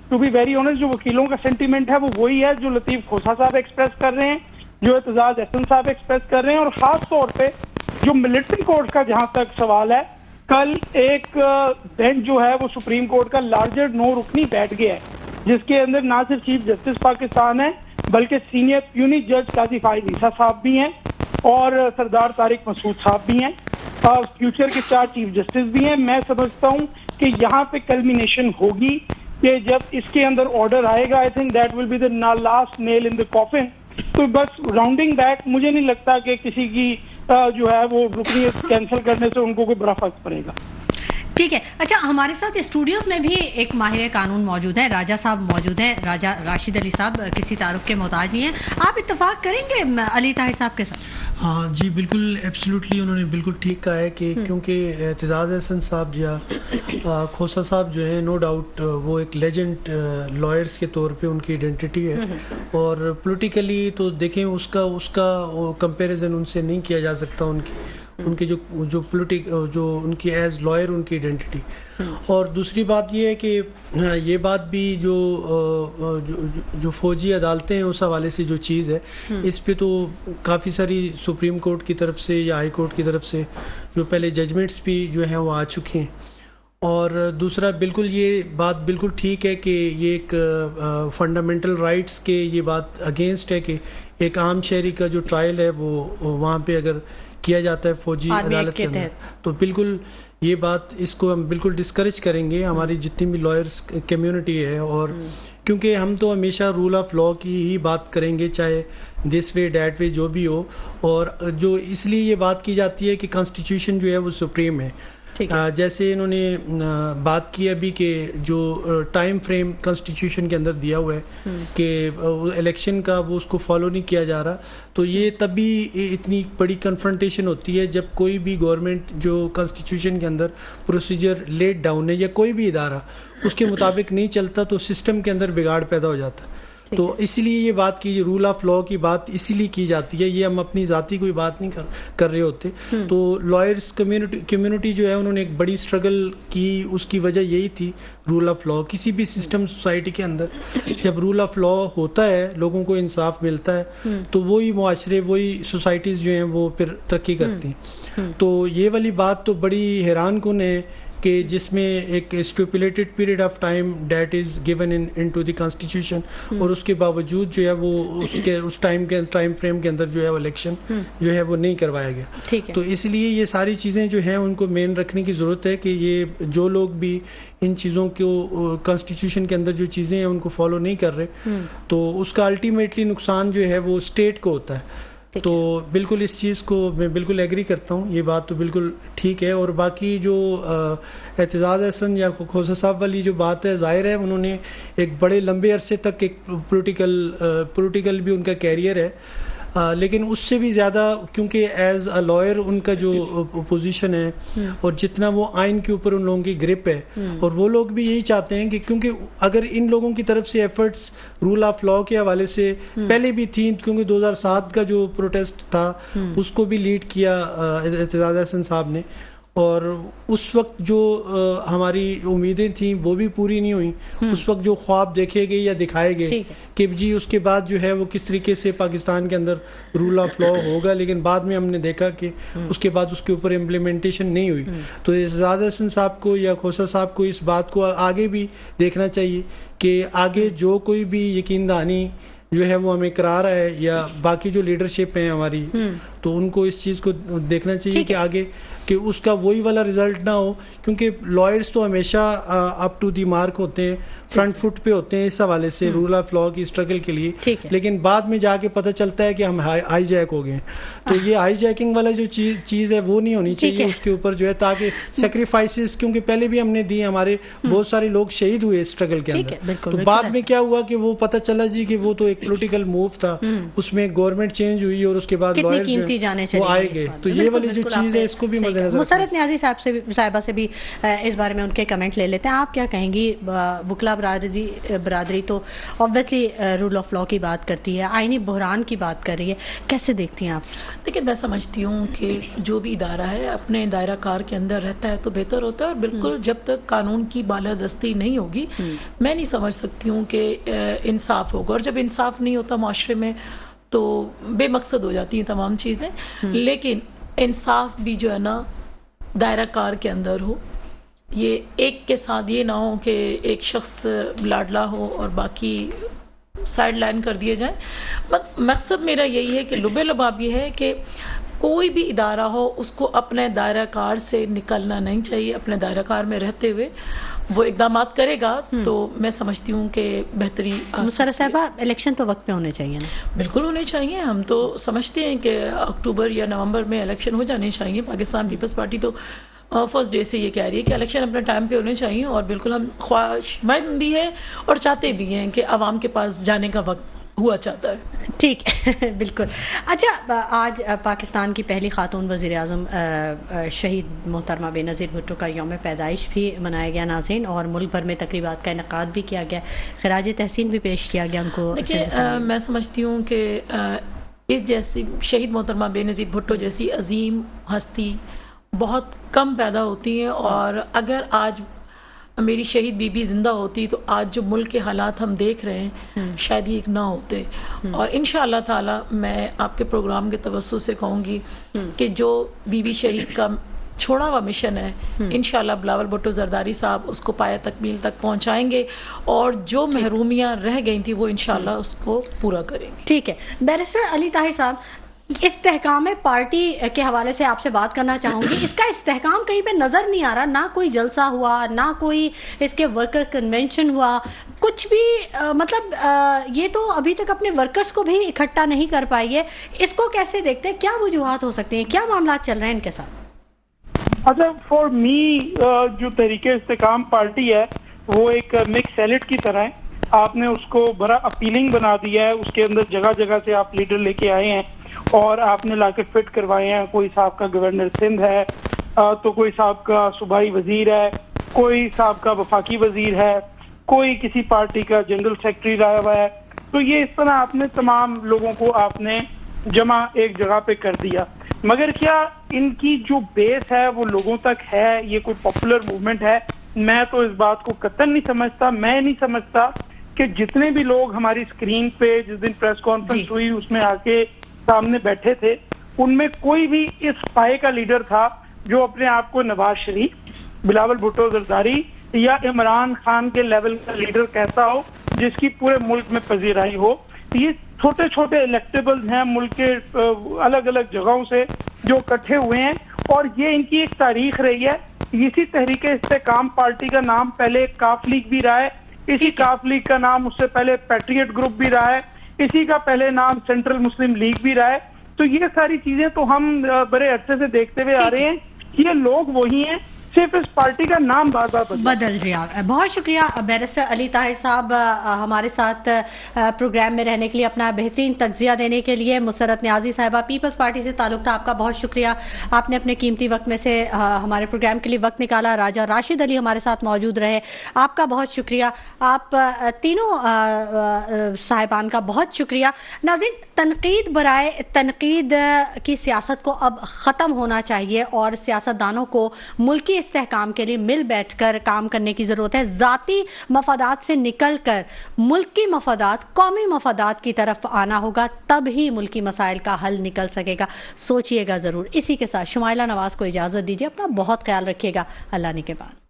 Speaker 4: ٹو بی ویری آنیسٹ جو وکیلوں کا سینٹیمنٹ ہے وہ وہی ہے جو لطیف کھوسہ صاحب ایکسپریس کر رہے ہیں, جو اعتزاز احسن صاحب ایکسپریس کر رہے ہیں, اور خاص طور پہ جو ملٹری کورٹ کا جہاں تک سوال ہے, کل ایک بینچ جو ہے وہ سپریم کورٹ کا لارجر 9 رکنی بیٹھ گیا ہے, جس کے اندر نہ صرف چیف جسٹس پاکستان ہے بلکہ سینئر پیونی جج قاضی فائز عیسیٰ صاحب بھی ہیں اور سردار طارق مسعود صاحب بھی ہیں, فیوچر کے 4 چیف جسٹس بھی ہیں. میں سمجھتا ہوں کہ یہاں پہ کلمینیشن ہوگی کہ جب اس کے اندر آرڈر آئے گا, I think that will be the last nail in the coffin. تو بس راؤنڈنگ بیک, مجھے نہیں لگتا کہ کسی کی جو ہے وہ رکنیت کینسل کرنے سے ان کو کوئی بڑا فرق پڑے گا.
Speaker 1: ٹھیک ہے. اچھا, ہمارے ساتھ اسٹوڈیوز میں بھی ایک ماہر قانون موجود ہیں, راجہ صاحب موجود ہیں. راجہ راشد علی صاحب کسی تعارف کے محتاج نہیں ہیں. آپ اتفاق کریں گے علی طاہر صاحب کے ساتھ؟
Speaker 3: ہاں جی بالکل, ایبسلیوٹلی انہوں نے بالکل ٹھیک کہا ہے کہ کیونکہ اعتزاز احسن صاحب یا کھوسا صاحب جو ہیں نو ڈاؤٹ وہ ایک لیجنڈ لائرز کے طور پہ ان کی آئیڈینٹی ہے, اور پولیٹیکلی تو دیکھیں اس کا کمپیریزن ان سے نہیں کیا جا سکتا, ان کے جو ان کی ایز لائر ان کی آئیڈینٹی. اور دوسری بات یہ ہے کہ یہ بات بھی جو فوجی عدالتیں ہیں اس حوالے سے جو چیز ہے, اس پہ تو کافی ساری سپریم کورٹ کی طرف سے یا ہائی کورٹ کی طرف سے جو پہلے ججمنٹس بھی جو ہیں وہ آ چکی ہیں. اور دوسرا بالکل یہ بات بالکل ٹھیک ہے کہ یہ ایک فنڈامنٹل رائٹس کے یہ بات اگینسٹ ہے کہ ایک عام شہری کا جو ٹرائل ہے وہ وہاں پہ اگر کیا جاتا ہے فوجی عدالت کے اندر, تو بالکل یہ بات اس کو ہم بالکل ڈسکریج کریں گے, ہماری جتنی بھی لائرز کمیونٹی ہے. اور کیونکہ ہم تو ہمیشہ رول آف لا کی ہی بات کریں گے, چاہے دس وے دیٹ وے جو بھی ہو, اور جو اس لیے یہ بات کی جاتی ہے کہ کانسٹیٹیوشن جو ہے وہ سپریم ہے. جیسے انہوں نے بات کی ابھی کہ جو ٹائم فریم کانسٹیٹیوشن کے اندر دیا ہوا ہے کہ الیکشن کا وہ اس کو فالو نہیں کیا جا رہا, تو یہ تبھی اتنی بڑی کنفرنٹیشن ہوتی ہے جب کوئی بھی گورنمنٹ جو کانسٹیٹیوشن کے اندر پروسیجر لیٹ ڈاؤن ہے یا کوئی بھی ادارہ اس کے مطابق نہیں چلتا تو سسٹم کے اندر بگاڑ پیدا ہو جاتا ہے. تو اسی لیے یہ بات کی رول آف لا کی بات اسی لیے کی جاتی ہے, یہ ہم اپنی ذاتی کوئی بات نہیں کر رہے ہوتے. تو لائرز کمیونٹی جو ہے انہوں نے ایک بڑی اسٹرگل کی, اس کی وجہ یہی تھی رول آف لا. کسی بھی سسٹم سوسائٹی کے اندر جب رول آف لا ہوتا ہے, لوگوں کو انصاف ملتا ہے, تو وہی معاشرے وہی سوسائٹیز جو ہیں وہ پھر ترقی کرتی ہیں. تو یہ والی بات تو بڑی حیران کن ہے کہ جس میں ایک stipulated period of time that is given into the constitution, اور اس کے باوجود جو ہے وہ اس ٹائم فریم کے اندر جو ہے الیکشن جو ہے وہ نہیں کروایا گیا. تو اس لیے یہ ساری چیزیں جو ہیں ان کو مین رکھنے کی ضرورت ہے کہ یہ جو لوگ بھی ان چیزوں کو کانسٹیٹیوشن کے اندر جو چیزیں ہیں ان کو فالو نہیں کر رہے, تو اس کا الٹیمیٹلی نقصان جو ہے وہ اسٹیٹ کو ہوتا ہے. تو بالکل اس چیز کو میں بالکل ایگری کرتا ہوں, یہ بات تو بالکل ٹھیک ہے. اور باقی جو اعتزاز احسن یا کھوسا صاحب والی جو بات ہے, ظاہر ہے انہوں نے ایک بڑے لمبے عرصے تک ایک پولیٹیکل بھی ان کا کیریئر ہے, لیکن اس سے بھی زیادہ کیونکہ ایز اے لائر ان کا جو پوزیشن ہے اور جتنا وہ آئین کے اوپر ان لوگوں کی گرپ ہے, اور وہ لوگ بھی یہی چاہتے ہیں کہ کیونکہ اگر ان لوگوں کی طرف سے ایفرٹس رول آف لا کے حوالے سے پہلے بھی تھیں, کیونکہ 2007 کا جو پروٹیسٹ تھا اس کو بھی لیڈ کیا اعتزاز احسن صاحب نے, اور اس وقت جو ہماری امیدیں تھیں وہ بھی پوری نہیں ہوئیں. اس وقت جو خواب دیکھے گئے یا دکھائے گئے کہ جی اس کے بعد جو ہے وہ کس طریقے سے پاکستان کے اندر رول آف لا ہوگا, لیکن بعد میں ہم نے دیکھا کہ اس کے بعد اس کے اوپر امپلیمنٹیشن نہیں ہوئی. تو اعتزاز احسن صاحب کو یا کھوسا صاحب کو اس بات کو آگے بھی دیکھنا چاہیے کہ آگے جو کوئی بھی یقین دہانی جو ہے وہ ہمیں کرا رہا ہے یا باقی جو لیڈرشپ ہیں ہماری, تو ان کو اس چیز کو دیکھنا چاہیے کہ آگے کہ اس کا وہی والا رزلٹ نہ ہو, کیونکہ لائرز تو ہمیشہ اپ ٹو دی مارک ہوتے ہیں, فرنٹ فٹ پہ ہوتے ہیں اس حوالے سے رول آف لا کی اسٹرگل کے لیے, لیکن بعد میں جا کے پتہ چلتا ہے کہ ہم ہائی جیک ہو گئے. تو یہ ہائی جیکنگ والا جو چیز ہے وہ نہیں ہونی چاہیے اس کے اوپر جو ہے, تاکہ سیکریفائسز, کیونکہ پہلے بھی ہم نے دی, ہمارے بہت سارے لوگ شہید ہوئے اسٹرگل کے اندر, تو بعد میں کیا ہوا کہ وہ پتہ چلا جی کہ وہ تو ایک پولیٹیکل موو تھا, اس میں گورنمنٹ چینج ہوئی اور اس کے بعد لائرز وہ آئے گئے. تو یہ والی جو چیز ہے اس کو بھی مد نظر.
Speaker 1: مسرت نیازی صاحبہ سے بھی اس بارے میں ان کے کمنٹ لے لیتے ہیں. آپ کیا کہیں گی؟ وکلا برادری تو obviously رول آف لا کی بات کرتی ہے, آئینی بحران کی بات کر رہی ہے, کیسے دیکھتی ہیں آپ؟
Speaker 2: لیکن میں سمجھتی ہوں کہ جو بھی ادارہ ہے اپنے دائرہ کار کے اندر رہتا ہے تو بہتر ہوتا ہے, اور بالکل جب تک قانون کی بالادستی نہیں ہوگی میں نہیں سمجھ سکتی ہوں کہ انصاف ہوگا. اور جب انصاف نہیں ہوتا معاشرے میں تو بے مقصد ہو جاتی ہیں تمام چیزیں. لیکن انصاف بھی جو ہے نا دائرہ کار کے اندر ہو, یہ ایک کے ساتھ یہ نہ ہو کہ ایک شخص لاڈلا ہو اور باقی سائڈ لائن کر دیے جائیں. مقصد میرا یہی ہے کہ لبے لباب یہ ہے کہ کوئی بھی ادارہ ہو اس کو اپنے دائرہ کار سے نکلنا نہیں چاہیے. اپنے دائرہ کار میں رہتے ہوئے وہ اقدامات کرے گا تو میں سمجھتی ہوں کہ بہتری.
Speaker 1: مسرت صاحبہ الیکشن تو وقت پہ ہونے چاہیے نا؟
Speaker 2: بالکل ہونے چاہیے. ہم تو سمجھتے ہیں کہ اکتوبر یا نومبر میں الیکشن ہو جانے چاہیے. پاکستان پیپلز پارٹی تو فرسٹ ڈے سے یہ کہہ رہی ہے کہ الیکشن اپنے ٹائم پہ ہونے چاہیے, اور بالکل ہم خواہشمند بھی ہیں اور چاہتے بھی ہیں کہ عوام کے پاس جانے کا وقت ہوا چاہتا ہے.
Speaker 1: ٹھیک ہے, بالکل. اچھا, آج پاکستان کی پہلی خاتون وزیر اعظم شہید محترمہ بے نظیر بھٹو کا یوم پیدائش بھی منایا گیا ناظرین, اور ملک بھر میں تقریبات کا انعقاد بھی کیا گیا, خراج تحسین بھی پیش کیا گیا ان کو.
Speaker 2: دیکھیے, میں سمجھتی ہوں کہ اس جیسی شہید محترمہ بے نظیر بھٹو جیسی عظیم ہستی بہت کم پیدا ہوتی ہیں, اور اگر آج میری شہید بی بی زندہ ہوتی تو آج جو ملک کے حالات ہم دیکھ رہے ہیں شاید یہ نہ ہوتے. اور انشاءاللہ تعالی میں آپ کے پروگرام کے توسط سے کہوں گی کہ جو بی بی شہید کا چھوڑا ہوا مشن ہے انشاءاللہ بلاول بھٹو زرداری صاحب اس کو پایہ تکمیل تک پہنچائیں گے, اور جو محرومیاں رہ گئی تھیں وہ انشاءاللہ اس کو پورا کریں گے.
Speaker 1: ٹھیک ہے. بیرسٹر علی طاہر صاحب, استحکام پارٹی کے حوالے سے آپ سے بات کرنا چاہوں گی. اس کا استحکام کہیں پہ نظر نہیں آ رہا, نہ کوئی جلسہ ہوا, نہ کوئی اس کے ورکر کنونشن ہوا, کچھ بھی. مطلب یہ تو ابھی تک اپنے ورکرز کو بھی اکٹھا نہیں کر پائی ہے. اس کو کیسے دیکھتے ہیں, کیا وجوہات ہو سکتے ہیں, کیا معاملات چل رہے ہیں ان کے ساتھ؟
Speaker 4: اچھا, فار می جو تحریک استحکام پارٹی ہے وہ ایک مکس سیلڈ کی طرح ہے. آپ نے اس کو بڑا اپیلنگ بنا دیا ہے, اس کے اندر جگہ جگہ سے آپ لیڈر لے کے آئے ہیں اور آپ نے لا کے فٹ کروائے ہیں. کوئی صاحب کا گورنر سندھ ہے, تو کوئی صاحب کا صوبائی وزیر ہے, کوئی صاحب کا وفاقی وزیر ہے, کوئی کسی پارٹی کا جنرل سیکرٹری رہا ہوا ہے. تو یہ اس طرح آپ نے تمام لوگوں کو آپ نے جمع ایک جگہ پہ کر دیا. مگر کیا ان کی جو بیس ہے وہ لوگوں تک ہے؟ یہ کوئی پاپولر موومنٹ ہے؟ میں تو اس بات کو قطعاً نہیں سمجھتا. میں نہیں سمجھتا کہ جتنے بھی لوگ ہماری اسکرین پہ جس دن پریس کانفرنس ہوئی اس میں آ کے سامنے بیٹھے تھے, ان میں کوئی بھی اس پائے کا لیڈر تھا جو اپنے آپ کو نواز شریف, بلاول بھٹو زرداری یا عمران خان کے لیول کا لیڈر کہتا ہو جس کی پورے ملک میں پذیرائی ہو. یہ چھوٹے چھوٹے الیکٹیبلز ہیں ملک کے الگ الگ جگہوں سے جو اکٹھے ہوئے ہیں, اور یہ ان کی ایک تاریخ رہی ہے. اسی تحریک استحکام پارٹی کا نام پہلے کاف لیگ بھی رہا ہے, اسی کاف لیگ کا نام اس سے پہلے پیٹریٹ گروپ بھی رہا ہے, اسی کا پہلے نام سینٹرل مسلم لیگ بھی رہا ہے. تو یہ ساری چیزیں تو ہم بڑے عرصے سے دیکھتے ہوئے آ رہے ہیں. یہ لوگ وہی ہیں, صرف اس پارٹی کا نام بار بار
Speaker 1: بدل گیا. بہت شکریہ بیرسٹر علی طاہر صاحب, ہمارے ساتھ پروگرام میں رہنے کے لیے, اپنا بہترین تجزیہ دینے کے لیے. مسرت نیازی صاحبہ, پیپلز پارٹی سے تعلق تھا, آپ کا بہت شکریہ. آپ نے اپنے قیمتی وقت میں سے ہمارے پروگرام کے لیے وقت نکالا. راجہ راشد علی ہمارے ساتھ موجود رہے, آپ کا بہت شکریہ. آپ تینوں صاحبان کا بہت شکریہ. ناظرین, تنقید برائے تنقید کی سیاست کو اب ختم ہونا چاہیے, اور سیاستدانوں کو ملکی استحکام کے لیے مل بیٹھ کر کام کرنے کی ضرورت ہے. ذاتی مفادات سے نکل کر ملکی مفادات, قومی مفادات کی طرف آنا ہوگا, تب ہی ملکی مسائل کا حل نکل سکے گا. سوچئے گا ضرور. اسی کے ساتھ شمائلہ نواز کو اجازت دیجیے. اپنا بہت خیال رکھیے گا. اللہ نے کے بعد.